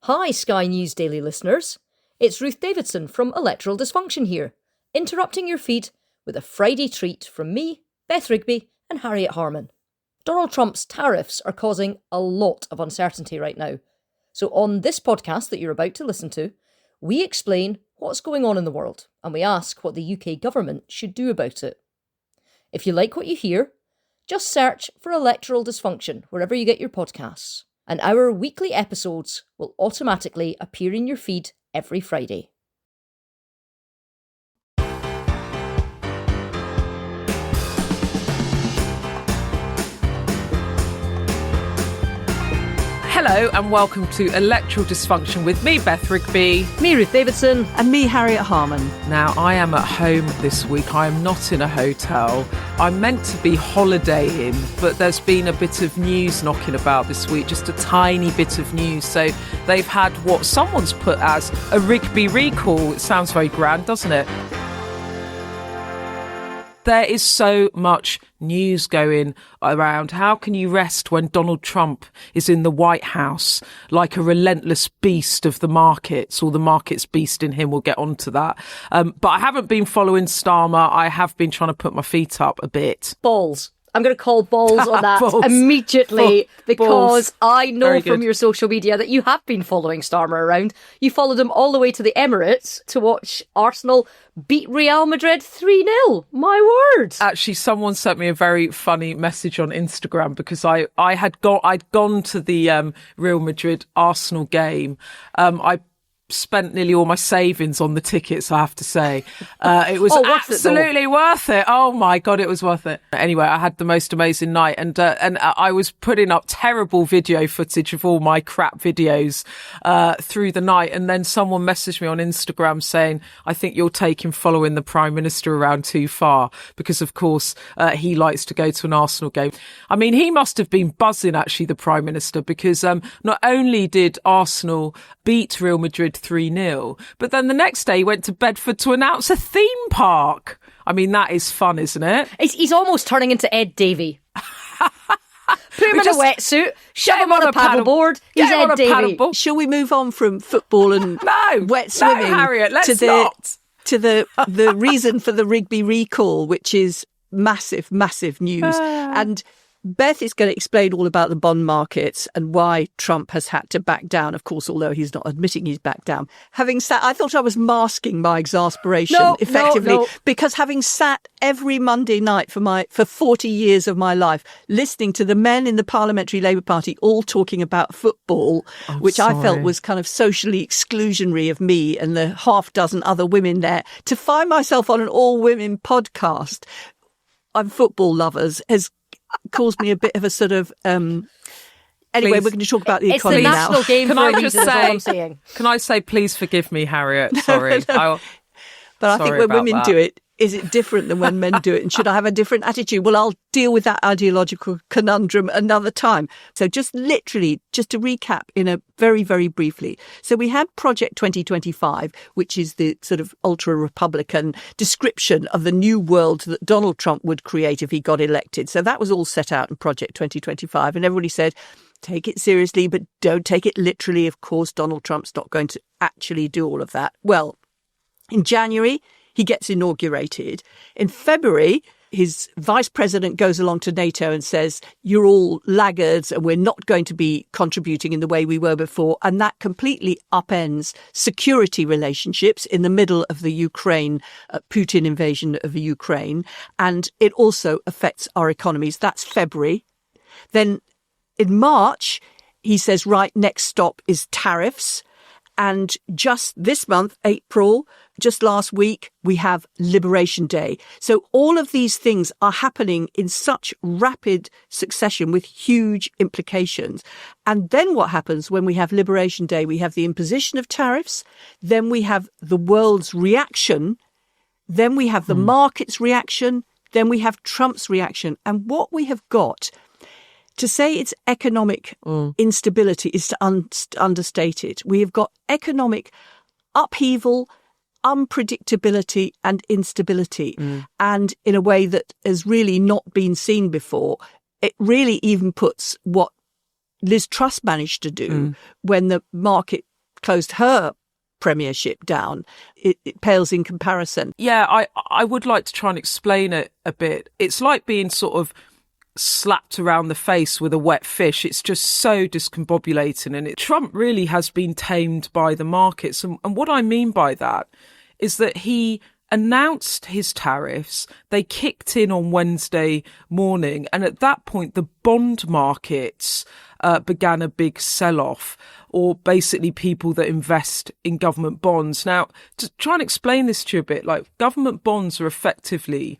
Hi, Sky News Daily listeners. It's Ruth Davidson from Electoral Dysfunction here, interrupting your feed with a Friday treat from me, Beth Rigby and Harriet Harman. Donald Trump's tariffs are causing a lot of uncertainty right now. So on this podcast that you're about to listen to, we explain what's going on in the world and we ask what the UK government should do about it. If you like what you hear, just search for Electoral Dysfunction wherever you get your podcasts, and our weekly episodes will automatically appear in your feed every Friday. Hello and welcome to Electoral Dysfunction with me, Beth Rigby. Me, Ruth Davidson. And me, Harriet Harman. Now, I am at home this week. I am not in a hotel. I'm meant to be holidaying, but there's been a bit of news knocking about this week, just a tiny bit of news. So they've had what someone's put as a Rigby recall. It sounds very grand, doesn't it? There is so much news going around. How can you rest when Donald Trump is in the White House like a relentless beast of the markets, or the markets beast in him? We'll get onto that. But I haven't been following Starmer. I have been trying to put my feet up a bit. Balls. I'm going to call balls on that Balls. immediately because Balls. I know Very from good. your social media that you have been following Starmer around. You followed him all the way to the Emirates to watch Arsenal beat Real Madrid 3-0. My word. Actually, someone sent me a very funny message on Instagram because I'd gone to the Real Madrid Arsenal game. I spent nearly all my savings on the tickets, I have to say. It was absolutely worth it. Oh my God, it was worth it. Anyway, I had the most amazing night, and I was putting up terrible video footage of all my crap videos through the night, and then someone messaged me on Instagram saying, I think you're taking following the Prime Minister around too far, because of course he likes to go to an Arsenal game. I mean, he must have been buzzing, actually, the Prime Minister, because not only did Arsenal beat Real Madrid 3-0, but then the next day he went to Bedford to announce a theme park. I mean, that is fun, isn't it? He's almost turning into Ed Davey. Put him in a wetsuit, shove him on a paddleboard. He's Ed Davey. Shall we move on from football and wet swimming Harriet, let's to not. the reason for the Rigby recall, which is massive news. And Beth is going to explain all about the bond markets and why Trump has had to back down, of course, although he's not admitting he's backed down. Having sat, I thought I was masking my exasperation effectively, because having sat every Monday night for 40 years of my life, listening to the men in the Parliamentary Labour Party all talking about football, I felt was kind of socially exclusionary of me and the half dozen other women there, to find myself on an all-women podcast on football lovers has caused me a bit of a sort of anyway, we're going to talk about the economy now. It's the national game for a reason, is all I'm saying. Can I say, please forgive me, Harriet? Sorry. But I think when women do it, is it different than when men do it? And should I have a different attitude? Well, I'll deal with that ideological conundrum another time. So just to recap in a very, very briefly. So we had Project 2025, which is the sort of ultra-Republican description of the new world that Donald Trump would create if he got elected. So that was all set out in Project 2025. And everybody said, take it seriously, but don't take it literally. Of course, Donald Trump's not going to actually do all of that. Well, in January, he gets inaugurated. In February, his vice president goes along to NATO and says, you're all laggards and we're not going to be contributing in the way we were before. And that completely upends security relationships in the middle of the Ukraine, Putin invasion of Ukraine. And it also affects our economies. That's February. Then in March, he says, right, next stop is tariffs. And just this month, April, just last week, we have Liberation Day. So all of these things are happening in such rapid succession with huge implications. And then what happens when we have Liberation Day? We have the imposition of tariffs. Then we have the world's reaction. Then we have the market's reaction. Then we have Trump's reaction. And what we have got, to say it's economic instability is to understate it. We have got economic upheaval, unpredictability and instability. And in a way that has really not been seen before. It really even puts what Liz Truss managed to do when the market closed her premiership down, it pales in comparison. Yeah, I would like to try and explain it a bit. It's like being sort of slapped around the face with a wet fish. It's just so discombobulating. And Trump really has been tamed by the markets. And what I mean by that is that he announced his tariffs. They kicked in on Wednesday morning. And at that point, the bond markets began a big sell-off, or basically people that invest in government bonds. Now, to try and explain this to you a bit, like government bonds are effectively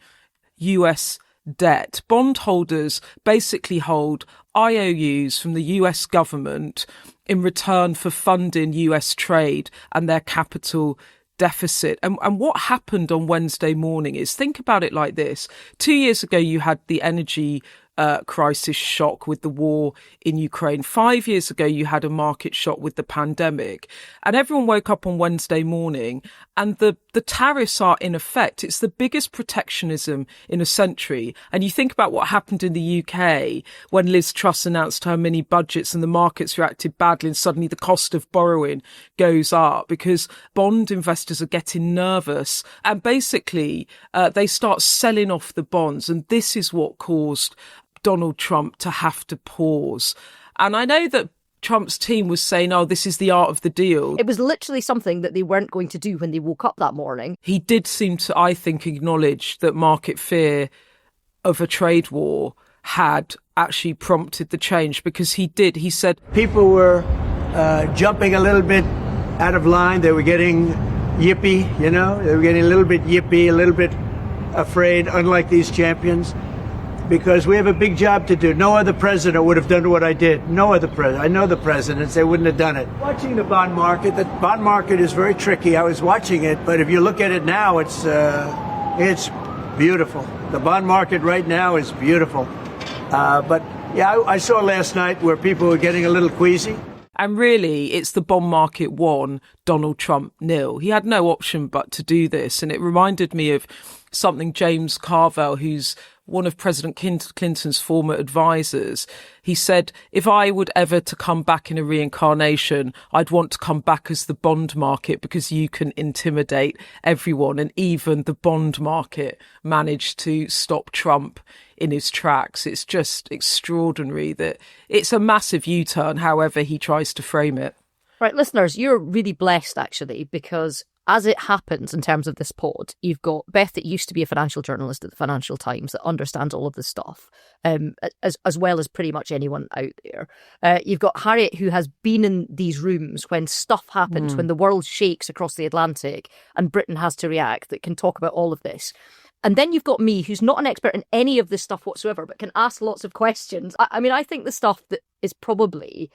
US debt. Bondholders basically hold IOUs from the US government in return for funding US trade and their capital deficit. And what happened on Wednesday morning is, think about it like this. 2 years ago, you had the energy crisis shock with the war in Ukraine. 5 years ago, you had a market shock with the pandemic. And everyone woke up on Wednesday morning and the tariffs are in effect. It's the biggest protectionism in a century. And you think about what happened in the UK when Liz Truss announced her mini budgets and the markets reacted badly, and suddenly the cost of borrowing goes up because bond investors are getting nervous. And basically, they start selling off the bonds. And this is what caused Donald Trump to have to pause. And I know that Trump's team was saying, oh, this is the art of the deal. It was literally something that they weren't going to do when they woke up that morning. He did seem to, I think, acknowledge that market fear of a trade war had actually prompted the change, because he said people were jumping a little bit out of line. They were getting yippy, they were getting a little bit yippy, a little bit afraid, unlike these champions. Because we have a big job to do. No other president would have done what I did. No other president. I know the presidents, they wouldn't have done it. Watching the bond market is very tricky. I was watching it, but if you look at it now, it's beautiful. The bond market right now is beautiful. But yeah, I saw last night where people were getting a little queasy. And really, it's the bond market won, Donald Trump nil. He had no option but to do this. And it reminded me of something James Carville, who's one of President Clinton's former advisors. He said, if I would ever to come back in a reincarnation, I'd want to come back as the bond market, because you can intimidate everyone. And even the bond market managed to stop Trump in his tracks. It's just extraordinary that it's a massive U-turn, however he tries to frame it. Right, listeners, you're really blessed, actually, because as it happens in terms of this pod, you've got Beth, that used to be a financial journalist at the Financial Times, that understands all of this stuff, as well as pretty much anyone out there. You've got Harriet, who has been in these rooms when stuff happens, when the world shakes across the Atlantic and Britain has to react, that can talk about all of this. And then you've got me, who's not an expert in any of this stuff whatsoever, but can ask lots of questions. I mean, I think the stuff that is probably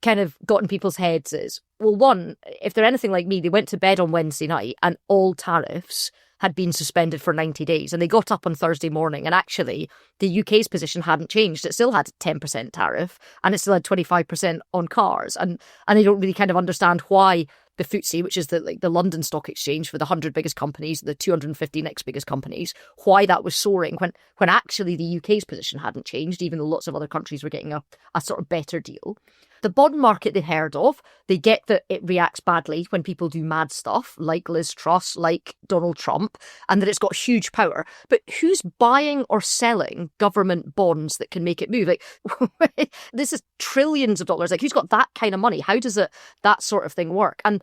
kind of got in people's heads is, well, one, if they're anything like me, they went to bed on Wednesday night and all tariffs had been suspended for 90 days. And they got up on Thursday morning and actually the UK's position hadn't changed. It still had a 10% tariff and it still had 25% on cars. And they don't really kind of understand why the FTSE, which is the London Stock Exchange for the 100 biggest companies, the 250 next biggest companies, why that was soaring when actually the UK's position hadn't changed, even though lots of other countries were getting a sort of better deal. The bond market they heard of, they get that it reacts badly when people do mad stuff, like Liz Truss, like Donald Trump, and that it's got huge power. But who's buying or selling government bonds that can make it move? Like, this is trillions of dollars. Like, who's got that kind of money? How does that sort of thing work? And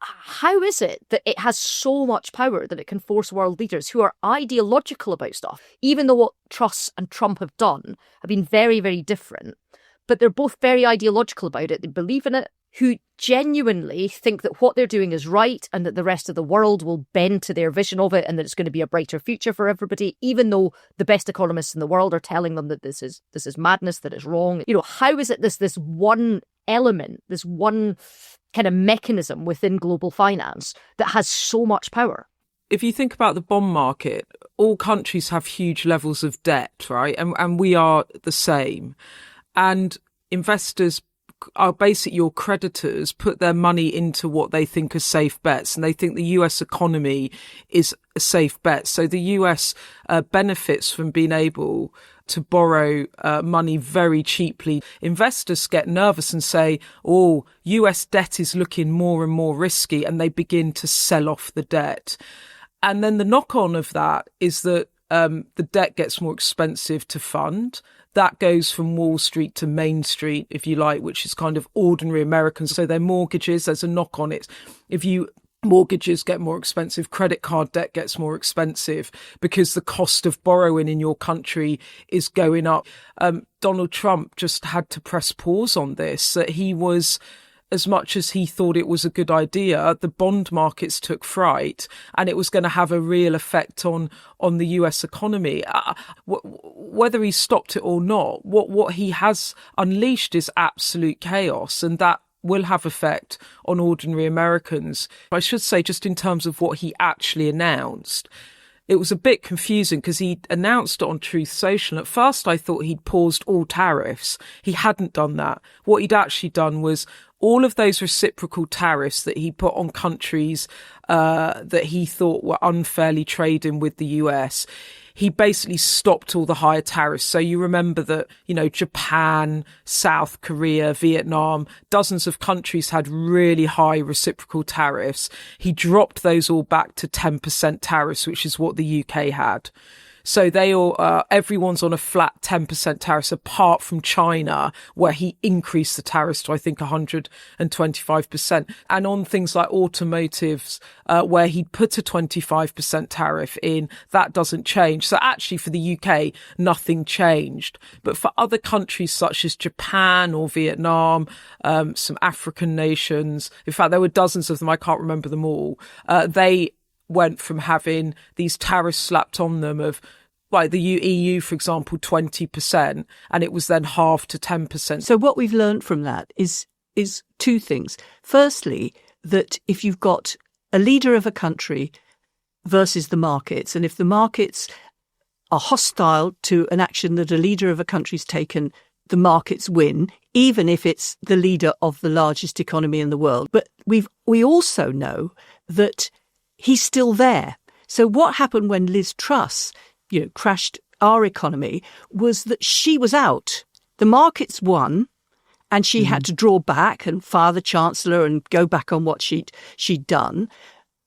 how is it that it has so much power that it can force world leaders who are ideological about stuff, even though what Truss and Trump have done have been very, very different, but they're both very ideological about it. They believe in it, who genuinely think that what they're doing is right and that the rest of the world will bend to their vision of it and that it's going to be a brighter future for everybody, even though the best economists in the world are telling them that this is madness, that it's wrong. You know, how is it this one element, this one kind of mechanism within global finance that has so much power? If you think about the bond market, all countries have huge levels of debt, right? And we are the same. And investors are basically your creditors put their money into what they think are safe bets, and they think the US economy is a safe bet. So the US benefits from being able to borrow money very cheaply. Investors get nervous and say, oh, US debt is looking more and more risky, and they begin to sell off the debt. And then the knock-on of that is that the debt gets more expensive to fund. That goes from Wall Street to Main Street, if you like, which is kind of ordinary Americans. So their mortgages, there's a knock on it. Mortgages get more expensive, credit card debt gets more expensive because the cost of borrowing in your country is going up. Donald Trump just had to press pause on this, that he was, as much as he thought it was a good idea, the bond markets took fright, and it was going to have a real effect on the US economy. Whether he stopped it or not, what he has unleashed is absolute chaos, and that will have effect on ordinary Americans. I should say, just in terms of what he actually announced, it was a bit confusing because he announced it on Truth Social. At first, I thought he'd paused all tariffs. He hadn't done that. What he'd actually done was all of those reciprocal tariffs that he put on countries that he thought were unfairly trading with the US. He basically stopped all the higher tariffs. So you remember that, Japan, South Korea, Vietnam, dozens of countries had really high reciprocal tariffs. He dropped those all back to 10% tariffs, which is what the UK had. So they all, everyone's on a flat 10% tariffs, apart from China, where he increased the tariffs to, I think, 125%. And on things like automotives, where he'd put a 25% tariff in, that doesn't change. So actually for the UK, nothing changed. But for other countries such as Japan or Vietnam, some African nations, in fact, there were dozens of them, I can't remember them all, they went from having these tariffs slapped on them of, like the EU, for example, 20%, and it was then halved to 10%. So what we've learned from that is two things. Firstly, that if you've got a leader of a country versus the markets, and if the markets are hostile to an action that a leader of a country's taken, the markets win, even if it's the leader of the largest economy in the world. But we also know that he's still there. So what happened when Liz Truss crashed our economy was that she was out. The markets won, and she had to draw back and fire the Chancellor and go back on what she'd done.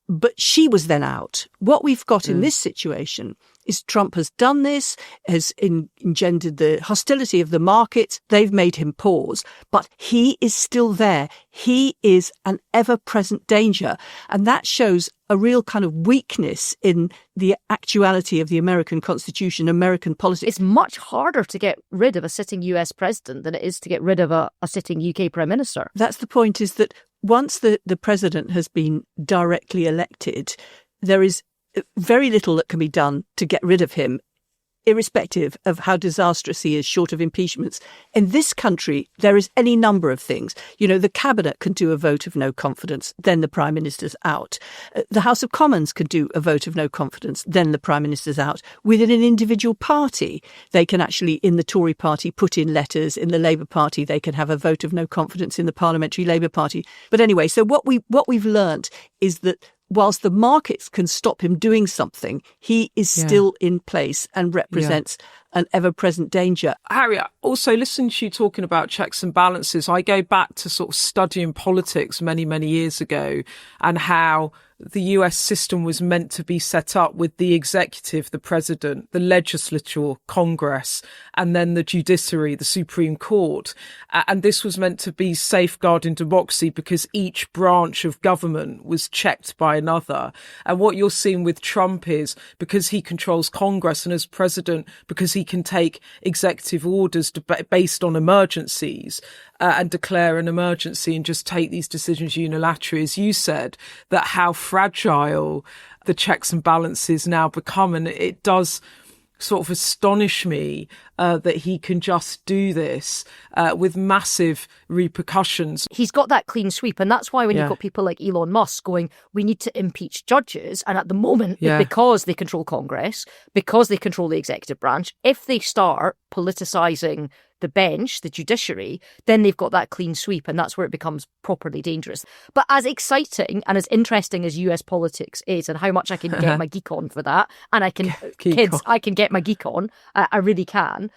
But she was then out. What we've got in this situation is Trump has done this, has engendered the hostility of the markets. They've made him pause, but he is still there. He is an ever-present danger. And that shows a real kind of weakness in the actuality of the American Constitution, American politics. It's much harder to get rid of a sitting US president than it is to get rid of a sitting UK Prime Minister. That's the point, is that once the president has been directly elected, there is very little that can be done to get rid of him, irrespective of how disastrous he is, short of impeachments. In this country, there is any number of things. The cabinet can do a vote of no confidence, then the prime minister's out. The House of Commons can do a vote of no confidence, then the prime minister's out. Within an individual party, they can actually, in the Tory party, put in letters. In the Labour Party, they can have a vote of no confidence in the Parliamentary Labour Party. But anyway, so what we've learnt is that whilst the markets can stop him doing something, he is still in place and represents an ever-present danger. Harriet, also listen to you talking about checks and balances. I go back to sort of studying politics many, many years ago, and how the US system was meant to be set up with the executive, the president, the legislature, Congress, and then the judiciary, the Supreme Court. And this was meant to be safeguarding democracy because each branch of government was checked by another. And what you're seeing with Trump is, because he controls Congress, and as president, because he can take executive orders based on emergencies, and declare an emergency and just take these decisions unilaterally, as you said, that how fragile the checks and balances now become. And it does sort of astonish me that he can just do this with massive repercussions. He's got that clean sweep, and that's why when you've got people like Elon Musk going, we need to impeach judges, and at the moment, because they control Congress, because they control the executive branch, if they start politicising the bench, the judiciary, then they've got that clean sweep, and that's where it becomes properly dangerous. But as exciting and as interesting as US politics is, and how much I can get my geek on for that, and I can, I can get my geek on, I really can.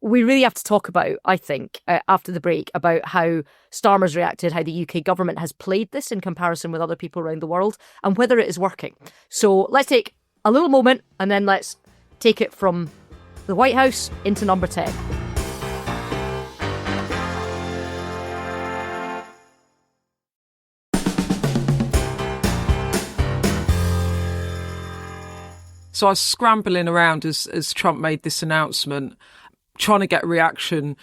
We really have to talk about, I think, after the break, about how Starmer's reacted, how the UK government has played this in comparison with other people around the world, and whether it is working. So let's take a little moment, and then let's take it from the White House into number 10. So I was scrambling around as Trump made this announcement, trying to get a reaction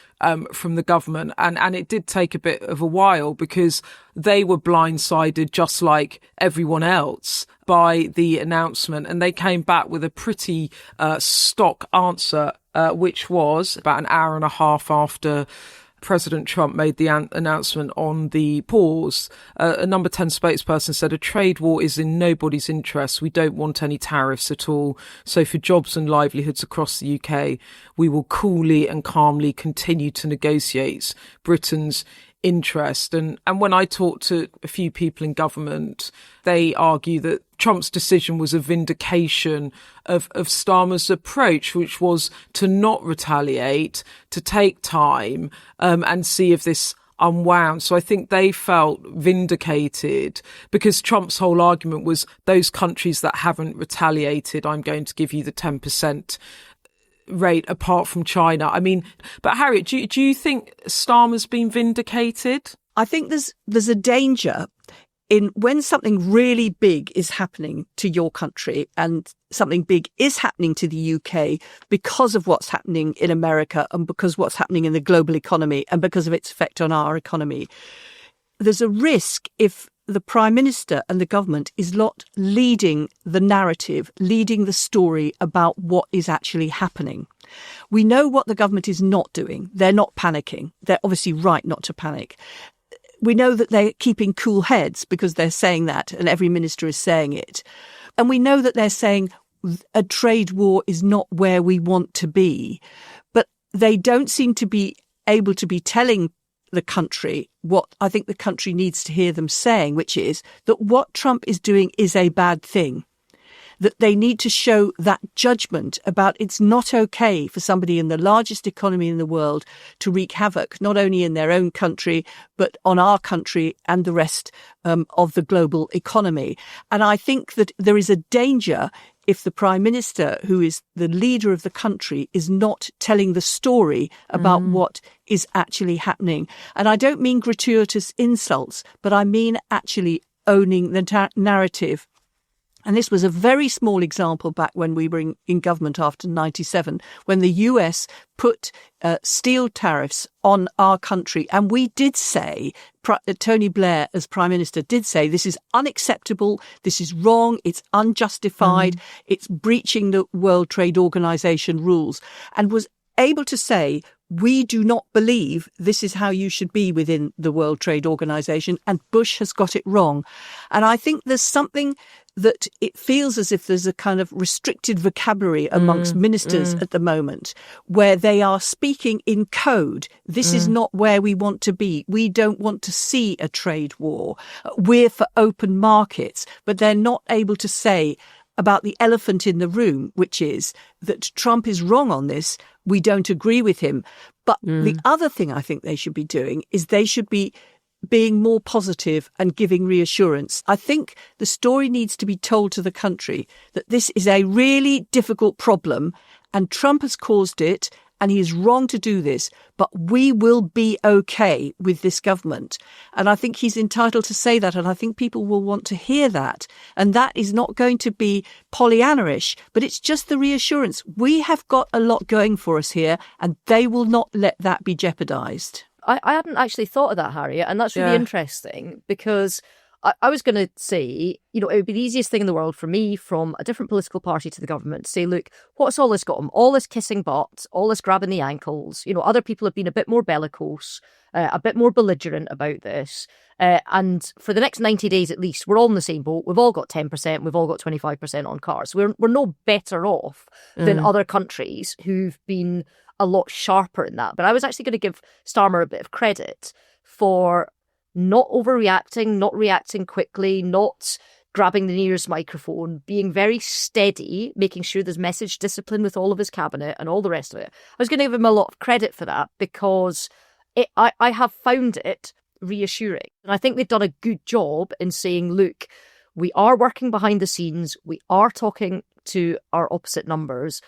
from the government. And it did take a bit of a while because they were blindsided just like everyone else by the announcement. And they came back with a pretty stock answer, which was about an hour and a half after President Trump made the announcement on the pause. A number 10 spokesperson said a trade war is in nobody's interest. We don't want any tariffs at all. So for jobs and livelihoods across the UK, we will coolly and calmly continue to negotiate Britain's interest. And when I talked to a few people in government, they argue that Trump's decision was a vindication of Starmer's approach, which was to not retaliate, to take time and see if this unwound. So I think they felt vindicated because Trump's whole argument was those countries that haven't retaliated, I'm going to give you the 10% rate apart from China. I mean, but Harriet, do you think Starmer's been vindicated? I think there's a danger in when something really big is happening to your country and something big is happening to the UK because of what's happening in America and because what's happening in the global economy and because of its effect on our economy. There's a risk if the Prime Minister and the government is not leading the narrative, leading the story about what is actually happening. We know what the government is not doing. They're not panicking. They're obviously right not to panic. We know that they're keeping cool heads because they're saying that, and every minister is saying it. And we know that they're saying a trade war is not where we want to be. But they don't seem to be able to be telling the country what I think the country needs to hear them saying, which is that what Trump is doing is a bad thing. That they need to show that judgment about it's not okay for somebody in the largest economy in the world to wreak havoc, not only in their own country, but on our country and the rest of the global economy. And I think that there is a danger if the Prime Minister, who is the leader of the country, is not telling the story about what is actually happening. And I don't mean gratuitous insults, but I mean actually owning the narrative. And this was a very small example back when we were in government after 97, when the US put steel tariffs on our country. And we did say, Tony Blair as Prime Minister did say, this is unacceptable, this is wrong, it's unjustified, it's breaching the World Trade Organization rules, and was able to say, we do not believe this is how you should be within the World Trade Organization, and Bush has got it wrong. And I think there's something that it feels as if there's a kind of restricted vocabulary amongst ministers at the moment where they are speaking in code. This is not where we want to be. We don't want to see a trade war. We're for open markets, but they're not able to say about the elephant in the room, which is that Trump is wrong on this. We don't agree with him. But the other thing I think they should be doing is they should be being more positive and giving reassurance. I think the story needs to be told to the country that this is a really difficult problem and Trump has caused it and he is wrong to do this, but we will be okay with this government. And I think he's entitled to say that, and I think people will want to hear that. And that is not going to be Pollyanna-ish, but it's just the reassurance. We have got a lot going for us here, and they will not let that be jeopardised. I hadn't actually thought of that, Harriet, and that's really interesting because I was going to say, you know, it would be the easiest thing in the world for me from a different political party to the government to say, look, what's all this got them? All this kissing butts, all this grabbing the ankles. You know, other people have been a bit more bellicose, a bit more belligerent about this. And for the next 90 days at least, we're all in the same boat. We've all got 10%, we've all got 25% on cars. We're no better off than other countries who've been a lot sharper in that. But I was actually going to give Starmer a bit of credit for not overreacting, not reacting quickly, not grabbing the nearest microphone, being very steady, making sure there's message discipline with all of his cabinet and all the rest of it. I was going to give him a lot of credit for that because I have found it reassuring. And I think they've done a good job in saying, look, we are working behind the scenes. We are talking to our opposite numbers,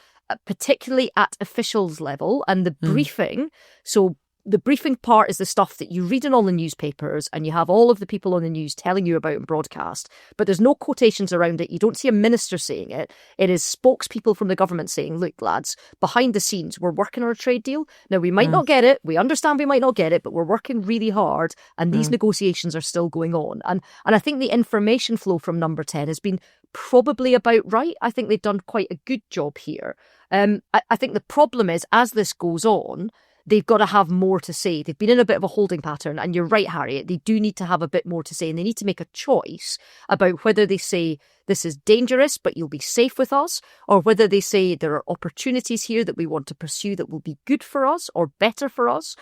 particularly at officials level, and the briefing. So the briefing part is the stuff that you read in all the newspapers and you have all of the people on the news telling you about in broadcast, but there's no quotations around it. You don't see a minister saying it. It is spokespeople from the government saying, look, lads, behind the scenes, we're working on a trade deal. Now, we might not get it. We understand we might not get it, but we're working really hard and these negotiations are still going on. And I think the information flow from Number 10 has been probably about right. I think they've done quite a good job here. I think the problem is, as this goes on, they've got to have more to say. They've been in a bit of a holding pattern. And you're right, Harriet, they do need to have a bit more to say. And they need to make a choice about whether they say this is dangerous, but you'll be safe with us, or whether they say there are opportunities here that we want to pursue that will be good for us or better for us.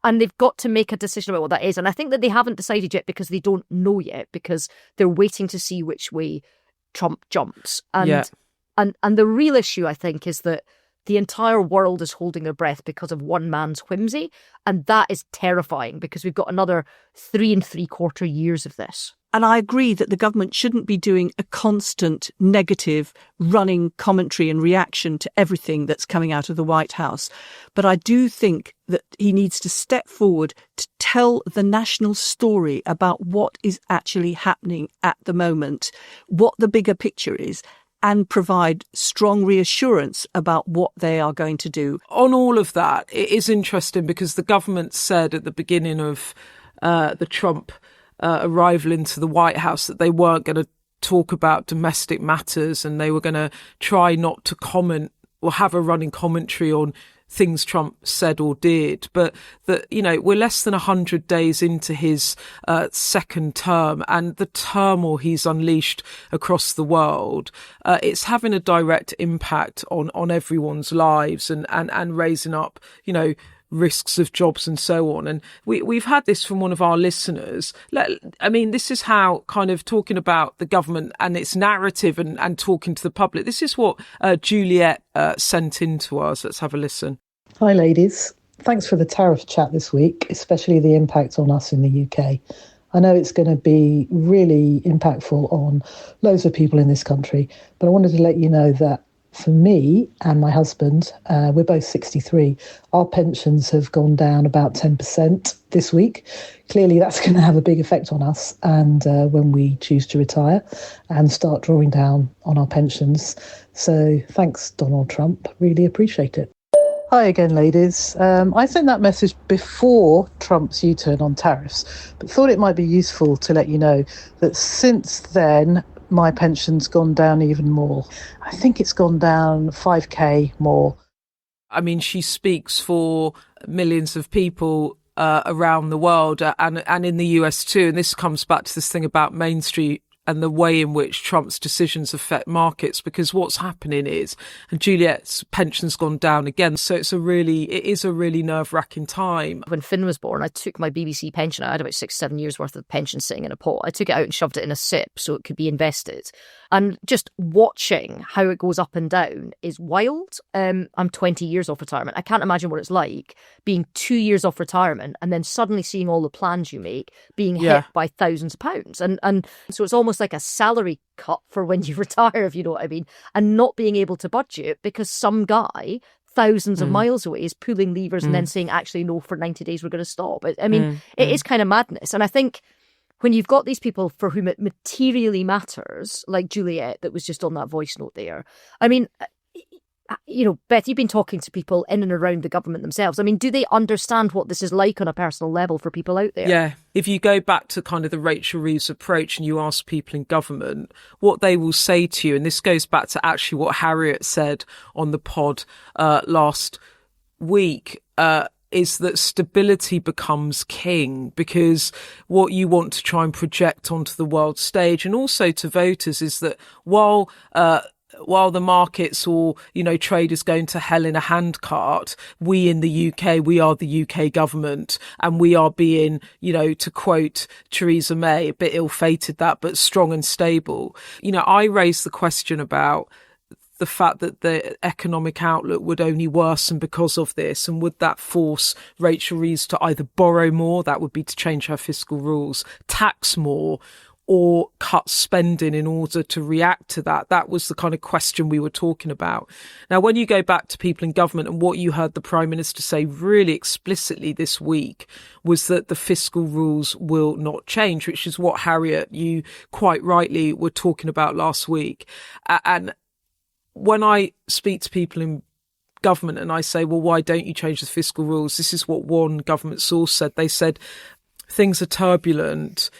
And they've got to make a decision about what that is. And I think that they haven't decided yet because they don't know yet, because they're waiting to see which way Trump jumps. And the real issue, I think, is that the entire world is holding their breath because of one man's whimsy. And that is terrifying because we've got another 3 3/4 years of this. And I agree that the government shouldn't be doing a constant negative running commentary and reaction to everything that's coming out of the White House. But I do think that he needs to step forward to tell the national story about what is actually happening at the moment, what the bigger picture is, and provide strong reassurance about what they are going to do. On all of that, it is interesting because the government said at the beginning of the Trump arrival into the White House that they weren't going to talk about domestic matters and they were going to try not to comment or have a running commentary on things Trump said or did, but that, you know, we're less than 100 days into his second term and the turmoil he's unleashed across the world, it's having a direct impact on everyone's lives and raising up, you know, risks of jobs and so on. And we've had this from one of our listeners. I mean, this is how kind of talking about the government and its narrative and talking to the public. This is what Juliet sent in to us. Let's have a listen. Hi, ladies. Thanks for the tariff chat this week, especially the impact on us in the UK. I know it's going to be really impactful on loads of people in this country, but I wanted to let you know that for me and my husband, we're both 63, our pensions have gone down about 10% this week. Clearly, that's going to have a big effect on us and when we choose to retire and start drawing down on our pensions. So thanks, Donald Trump. Really appreciate it. Hi again, ladies. I sent that message before Trump's U-turn on tariffs, but thought it might be useful to let you know that since then, my pension's gone down even more. I think it's gone down 5k more. I mean, she speaks for millions of people around the world and in the US too. And this comes back to this thing about Main Street and the way in which Trump's decisions affect markets, because what's happening is, and Juliet's pension's gone down again. So it is a really nerve-wracking time. When Finn was born, I took my BBC pension. I had about 6-7 years worth of pension sitting in a pot. I took it out and shoved it in a SIP so it could be invested. And just watching how it goes up and down is wild. I'm 20 years off retirement. I can't imagine what it's like being 2 years off retirement and then suddenly seeing all the plans you make being hit by thousands of pounds. And so it's almost like a salary cut for when you retire, if you know what I mean, and not being able to budget because some guy thousands of miles away is pulling levers and then saying, actually, no, for 90 days, we're going to stop. I mean, it is kind of madness. And I think when you've got these people for whom it materially matters, like Juliet, that was just on that voice note there. I mean, you know, Beth, you've been talking to people in and around the government themselves. I mean, do they understand what this is like on a personal level for people out there? Yeah. If you go back to kind of the Rachel Reeves approach and you ask people in government what they will say to you, and this goes back to actually what Harriet said on the pod last week, is that stability becomes king, because what you want to try and project onto the world stage and also to voters is that while while the markets or, trade is going to hell in a handcart, we in the UK, we are the UK government, and we are being, to quote Theresa May, a bit ill-fated that, but strong and stable. I raised the question about the fact that the economic outlook would only worsen because of this, and would that force Rachel Reeves to either borrow more, that would be to change her fiscal rules, tax more, or cut spending in order to react to that? That was the kind of question we were talking about. Now, when you go back to people in government, and what you heard the Prime Minister say really explicitly this week was that the fiscal rules will not change, which is what, Harriet, you quite rightly were talking about last week. And when I speak to people in government and I say, well, why don't you change the fiscal rules? This is what one government source said. They said, things are turbulent,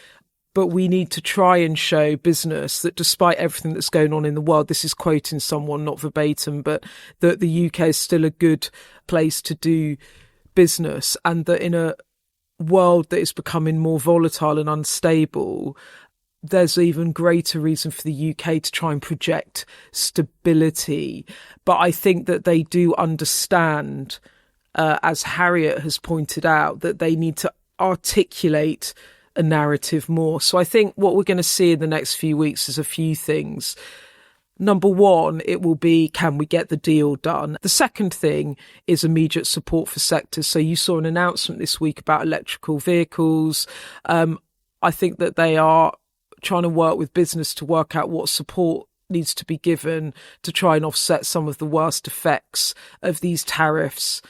but we need to try and show business that despite everything that's going on in the world, this is quoting someone, not verbatim, but that the UK is still a good place to do business, and that in a world that is becoming more volatile and unstable, there's even greater reason for the UK to try and project stability. But I think that they do understand, as Harriet has pointed out, that they need to articulate a narrative more. So I think what we're going to see in the next few weeks is a few things. Number one, it will be, can we get the deal done? The second thing is immediate support for sectors. So you saw an announcement this week about electrical vehicles. I think that they are trying to work with business to work out what support needs to be given to try and offset some of the worst effects of these tariffs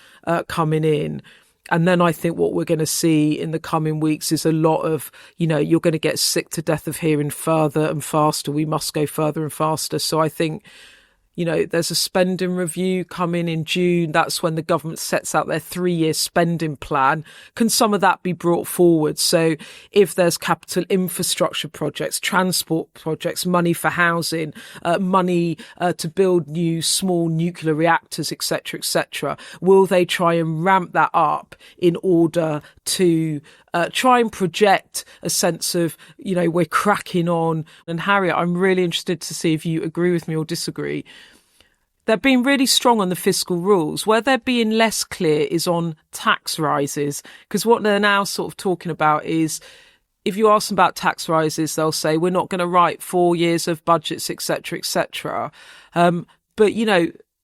coming in. And then I think what we're going to see in the coming weeks is a lot of, you're going to get sick to death of hearing further and faster. We must go further and faster. So I think, there's a spending review coming in June. That's when the government sets out their 3-year spending plan. Can some of that be brought forward? So if there's capital infrastructure projects, transport projects, money for housing, money to build new small nuclear reactors, etc., will they try and ramp that up in order to try and project a sense of, we're cracking on? And Harriet, I'm really interested to see if you agree with me or disagree. They're being really strong on the fiscal rules. Where they're being less clear is on tax rises, because what they're now sort of talking about is, if you ask them about tax rises, they'll say, we're not going to write 4 years of budgets, etc. But,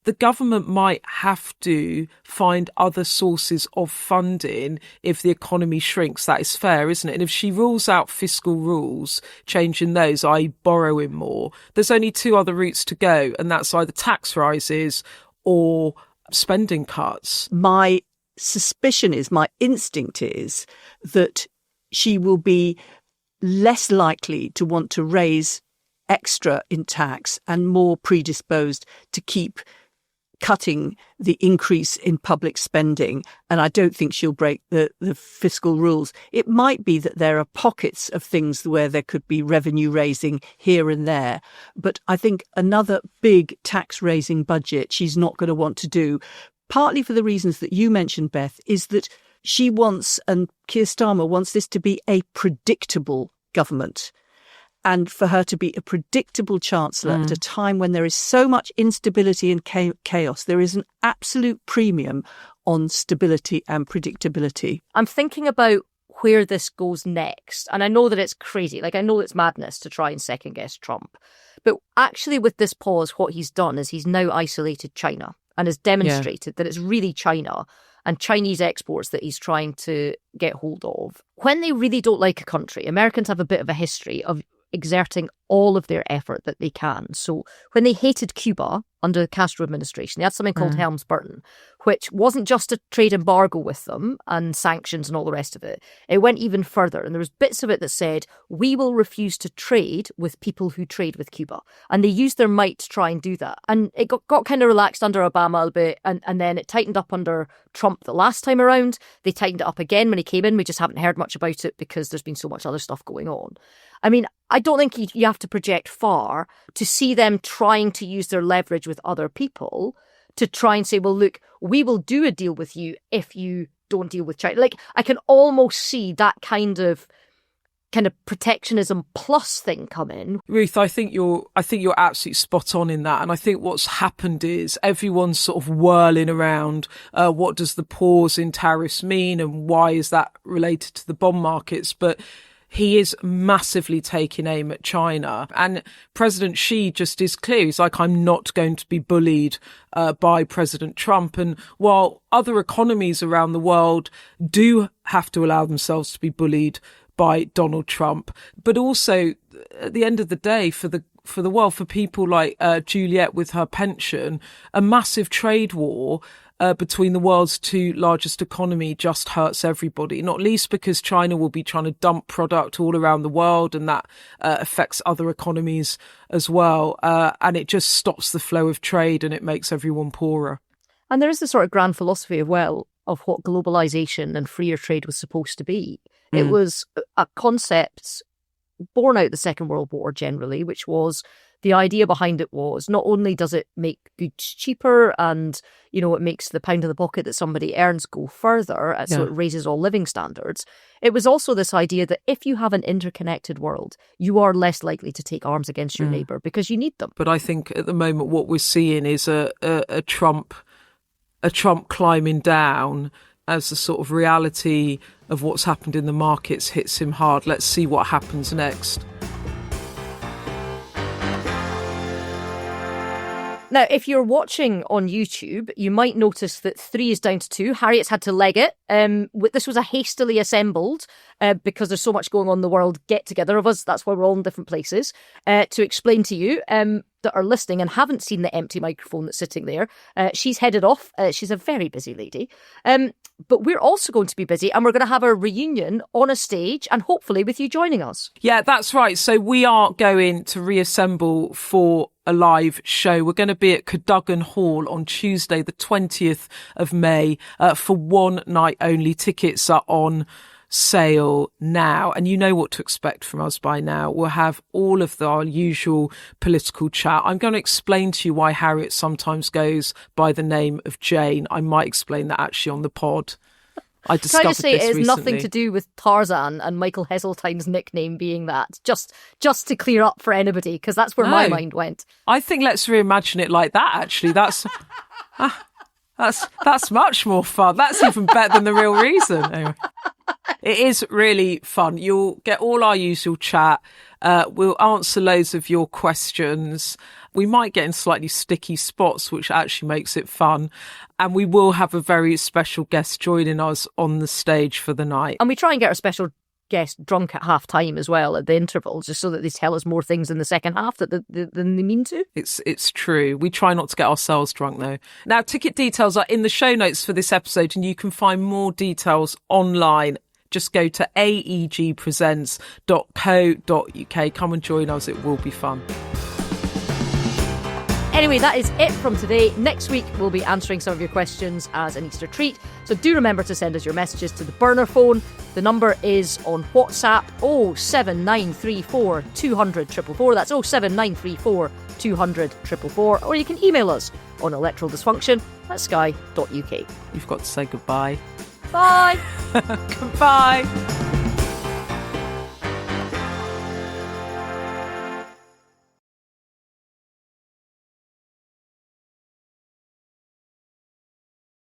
the government might have to find other sources of funding if the economy shrinks. That is fair, isn't it? And if she rules out fiscal rules, changing those, i.e. borrowing more, there's only two other routes to go, and that's either tax rises or spending cuts. My suspicion is, my instinct is, that she will be less likely to want to raise extra in tax and more predisposed to keep cutting the increase in public spending. And I don't think she'll break the fiscal rules. It might be that there are pockets of things where there could be revenue raising here and there. But I think another big tax raising budget she's not going to want to do, partly for the reasons that you mentioned, Beth, is that she wants, and Keir Starmer wants, this to be a predictable government. And for her to be a predictable chancellor at a time when there is so much instability and chaos, there is an absolute premium on stability and predictability. I'm thinking about where this goes next. And I know that it's crazy. I know it's madness to try and second guess Trump. But actually with this pause, what he's done is he's now isolated China and has demonstrated that it's really China and Chinese exports that he's trying to get hold of. When they really don't like a country, Americans have a bit of a history of exerting all of their effort that they can. So when they hated Cuba under the Castro administration, they had something called Helms-Burton, which wasn't just a trade embargo with them and sanctions and all the rest of it. It went even further. And there was bits of it that said, we will refuse to trade with people who trade with Cuba. And they used their might to try and do that. And it got kind of relaxed under Obama a bit. And then it tightened up under Trump the last time around. They tightened it up again when he came in. We just haven't heard much about it because there's been so much other stuff going on. I mean, I don't think you have to project far to see them trying to use their leverage with other people to try and say, well, look, we will do a deal with you if you don't deal with China. I can almost see that kind of kind of protectionism plus thing come in. Ruth, I think you're absolutely spot on in that. And I think what's happened is everyone's sort of whirling around what does the pause in tariffs mean and why is that related to the bond markets? But he is massively taking aim at China. And President Xi just is clear. He's like, I'm not going to be bullied by President Trump. And while other economies around the world do have to allow themselves to be bullied by Donald Trump, but also at the end of the day, for the world, for people like Juliet with her pension, a massive trade war between the world's two largest economy just hurts everybody, not least because China will be trying to dump product all around the world, and that affects other economies as well. And it just stops the flow of trade and it makes everyone poorer. And there is this sort of grand philosophy of what globalisation and freer trade was supposed to be. It was a concept born out of the Second World War generally, which was the idea behind it was not only does it make goods cheaper and, you know, it makes the pound in the pocket that somebody earns go further, so it raises all living standards. It was also this idea that if you have an interconnected world, you are less likely to take arms against your neighbour because you need them. But I think at the moment what we're seeing is a Trump climbing down as the sort of reality of what's happened in the markets hits him hard. Let's see what happens next. Now, if you're watching on YouTube, you might notice that 3 is down to 2. Harriet's had to leg it. This was a hastily assembled, because there's so much going on in the world, get-together of us. That's why we're all in different places. To explain to you that are listening and haven't seen the empty microphone that's sitting there, she's headed off. She's a very busy lady. But we're also going to be busy, and we're going to have a reunion on a stage and hopefully with you joining us. Yeah, that's right. So we are going to reassemble for a live show. We're going to be at Cadogan Hall on Tuesday, the 20th of May, for one night only. Tickets are on sale now, and you know what to expect from us by now. We'll have all of our usual political chat. I'm going to explain to you why Harriet sometimes goes by the name of Jane. I might explain that actually on the pod. I discovered Can I just say this it has recently. nothing to do with Tarzan and Michael Heseltine's nickname being that. Just to clear up for anybody, because that's where my mind went. I think let's reimagine it like that. Actually, that's much more fun. That's even better than the real reason. Anyway. It is really fun. You'll get all our usual chat. We'll answer loads of your questions. We might get in slightly sticky spots, which actually makes it fun. And we will have a very special guest joining us on the stage for the night. And we try and get our special guest drunk at half time as well at the intervals, just so that they tell us more things in the second half than they mean to. It's true. We try not to get ourselves drunk though. Now, ticket details are in the show notes for this episode, and you can find more details online. Just go to aegpresents.co.uk. Come and join us. It will be fun. Anyway, that is it from today. Next week, we'll be answering some of your questions as an Easter treat. So do remember to send us your messages to the burner phone. The number is on WhatsApp 07934 200 444. That's 07934 200 444. Or you can email us on electoraldysfunction@sky.uk. You've got to say goodbye. Bye. Goodbye.